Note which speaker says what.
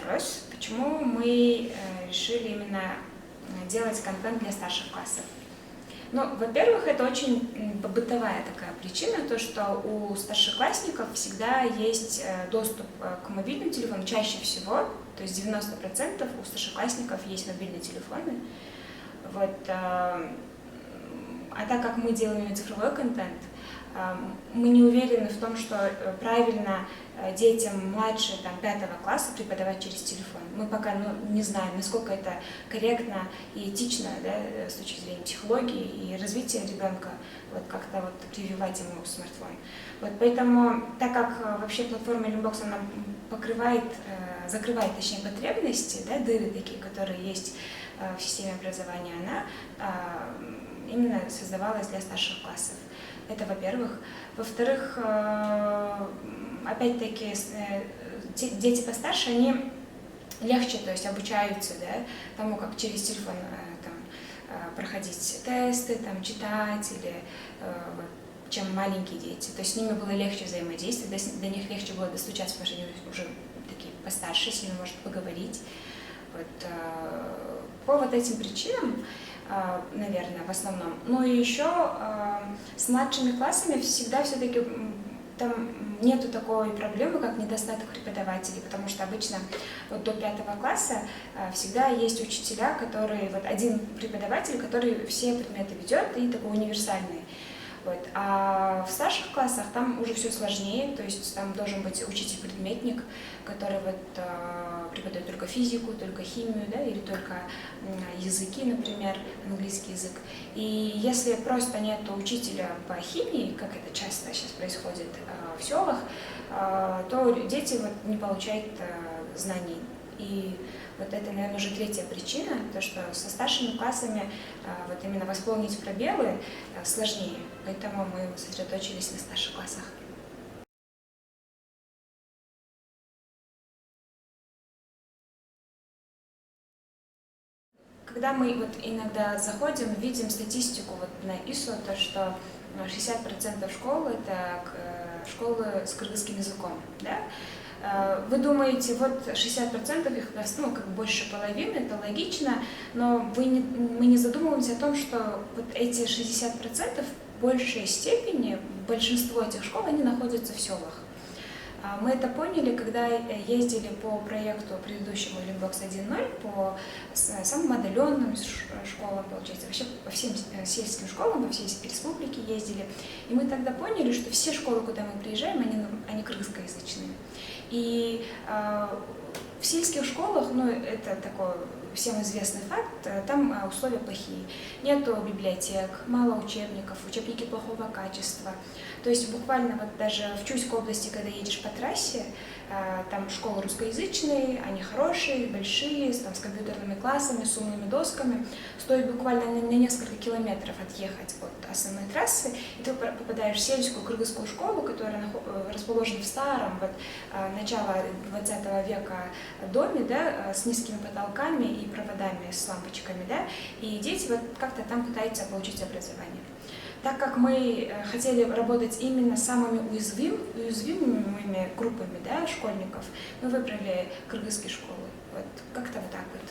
Speaker 1: вопрос, почему мы решили именно делать контент для старших классов. Ну, во-первых, это очень бытовая такая причина, то, что у старшеклассников всегда есть доступ к мобильным телефонам, чаще всего, то есть 90% у старшеклассников есть мобильные телефоны. Вот, а так как мы делаем цифровой контент, мы не уверены в том, что правильно детям младше 5 класса преподавать через телефон. Мы пока не знаем, насколько это корректно и этично, да, с точки зрения психологии и развития ребенка, вот как-то вот прививать ему смартфон. Вот поэтому, так как вообще платформа Learnbox, она закрывает, точнее, потребности, да, дыры такие, которые есть в системе образования, она именно создавалась для старших классов. Это во-первых. Во-вторых, опять-таки, дети постарше, они легче, то есть обучаются, да, тому, как через телефон проходить тесты, читать, или чем маленькие дети. То есть с ними было легче взаимодействовать, до них легче было достучаться, потому что они уже такие постарше, с ними может поговорить. Вот, по вот этим причинам, наверное, в основном. Ну и еще с младшими классами всегда все-таки там нету такой проблемы, как недостаток преподавателей, потому что обычно вот до 5 класса всегда есть учителя, которые, вот один преподаватель, который все предметы ведет и такой универсальный. Вот. А в старших классах там уже все сложнее, то есть там должен быть учитель-предметник, который вот преподает только физику, только химию, да, или только языки, например, английский язык. И если просто нет учителя по химии, как это часто сейчас происходит в селах, то дети вот не получают знаний. И вот это, наверное, уже третья причина, то, что со старшими классами вот именно восполнить пробелы сложнее, поэтому мы сосредоточились на старших классах. Когда мы вот иногда заходим, видим статистику вот на ИСО, то, что 60% школ – это школы с кыргызским языком, да? Вы думаете, вот 60% их, ну, как больше половины, это логично, но мы не задумываемся о том, что вот эти 60% в большей степени, большинство этих школ, они находятся в селах. Мы это поняли, когда ездили по проекту предыдущему Learnbox 1.0, по самым отдаленным школам, получается, вообще по всем сельским школам, по всей республике ездили. И мы тогда поняли, что все школы, куда мы приезжаем, они кыргызскоязычные. И в сельских школах, ну, это такой всем известный факт, там условия плохие. Нету библиотек, мало учебников, учебники плохого качества. То есть буквально вот даже в Чуйской области, когда едешь по трассе, там школы русскоязычные, они хорошие, большие, там, с компьютерными классами, с умными досками. Стоит буквально на несколько километров отъехать от основной трассы, и ты попадаешь в сельскую кыргызскую школу, которая расположена в старом, вот, начала 20 века доме, да, с низкими потолками и проводами с лампочками, да, и дети вот как-то там пытаются получить образование. Так как мы хотели работать именно с самыми уязвимыми группами, да, школьников, мы выбрали кыргызские школы. Вот как-то вот так вот.